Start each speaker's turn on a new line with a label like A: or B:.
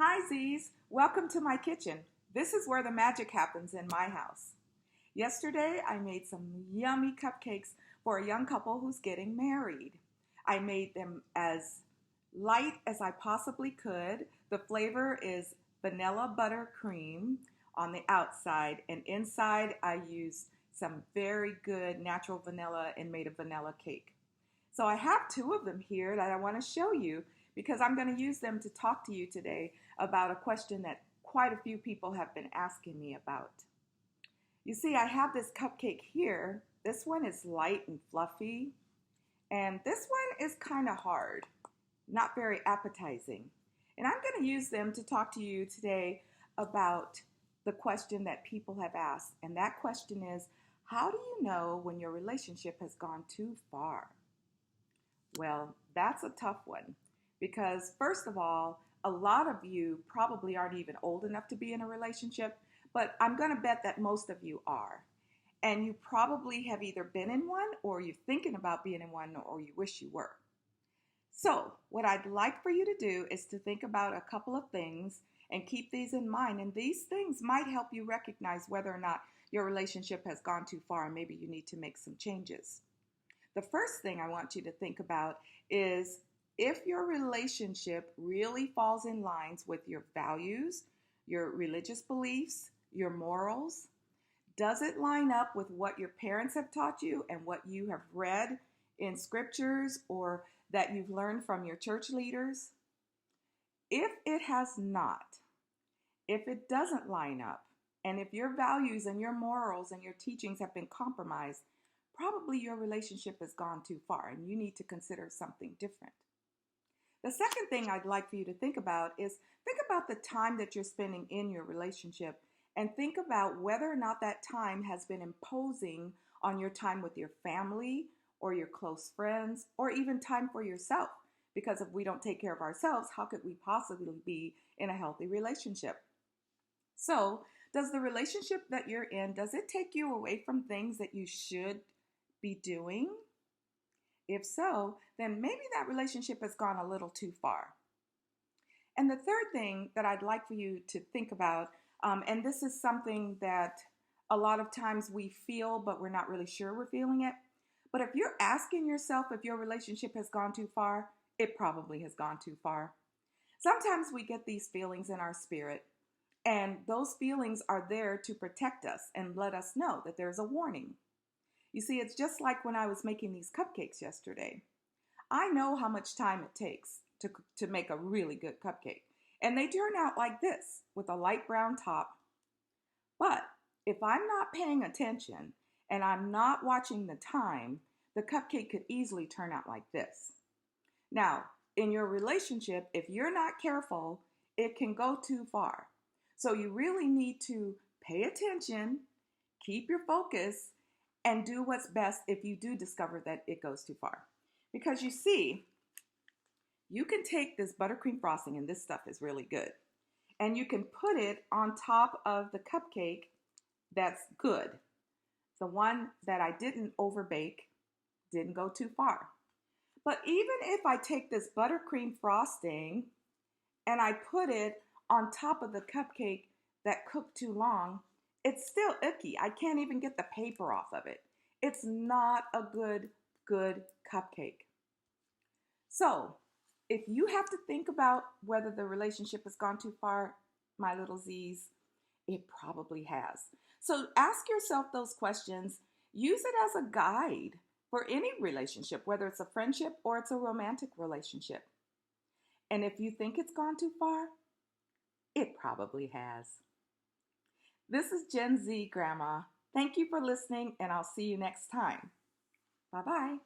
A: Hi Z's, welcome to my kitchen. This is where the magic happens in my house. Yesterday I made some yummy cupcakes for a young couple who's getting married. I made them as light as I possibly could. The flavor is vanilla buttercream on the outside, and inside I used some very good natural vanilla and made a vanilla cake. So I have two of them here that I want to show you because I'm going to use them to talk to you today about a question that quite a few people have been asking me about. You see, I have this cupcake here. This one is light and fluffy, and this one is kind of hard, not very appetizing. And I'm going to use them to talk to you today about the question that people have asked. And that question is, how do you know when your relationship has gone too far? Well, that's a tough one because, first of all, a lot of you probably aren't even old enough to be in a relationship, but I'm going to bet that most of you are. And you probably have either been in one or you're thinking about being in one or you wish you were. So, what I'd like for you to do is to think about a couple of things and keep these in mind. And these things might help you recognize whether or not your relationship has gone too far and maybe you need to make some changes. The first thing I want you to think about is if your relationship really falls in lines with your values, your religious beliefs, your morals. Does it line up with what your parents have taught you and what you have read in scriptures or that you've learned from your church leaders? If it has not, if it doesn't line up, and if your values and your morals and your teachings have been compromised, probably your relationship has gone too far and you need to consider something different. The second thing I'd like for you to think about is think about the time that you're spending in your relationship and think about whether or not that time has been imposing on your time with your family or your close friends or even time for yourself. Because if we don't take care of ourselves, how could we possibly be in a healthy relationship? So, does the relationship that you're in, does it take you away from things that you should be doing? If so, then maybe that relationship has gone a little too far. And the third thing that I'd like for you to think about, and this is something that a lot of times we feel, but we're not really sure we're feeling it. But if you're asking yourself if your relationship has gone too far, it probably has gone too far. Sometimes we get these feelings in our spirit, and those feelings are there to protect us and let us know that there's a warning. You see, it's just like when I was making these cupcakes yesterday. I know how much time it takes to make a really good cupcake. And they turn out like this with a light brown top. But if I'm not paying attention and I'm not watching the time, the cupcake could easily turn out like this. Now, in your relationship, if you're not careful, it can go too far. So you really need to pay attention, keep your focus, and do what's best if you do discover that it goes too far. Because you see, you can take this buttercream frosting, and this stuff is really good, and you can put it on top of the cupcake that's good. The one that I didn't overbake, didn't go too far. But even if I take this buttercream frosting and I put it on top of the cupcake that cooked too long, it's still icky. I can't even get the paper off of it. It's not a good cupcake. So, if you have to think about whether the relationship has gone too far, my little Z's, it probably has. So ask yourself those questions. Use it as a guide for any relationship, whether it's a friendship or it's a romantic relationship. And if you think it's gone too far, it probably has. This is Gen Z Grandma. Thank you for listening, and I'll see you next time. Bye-bye.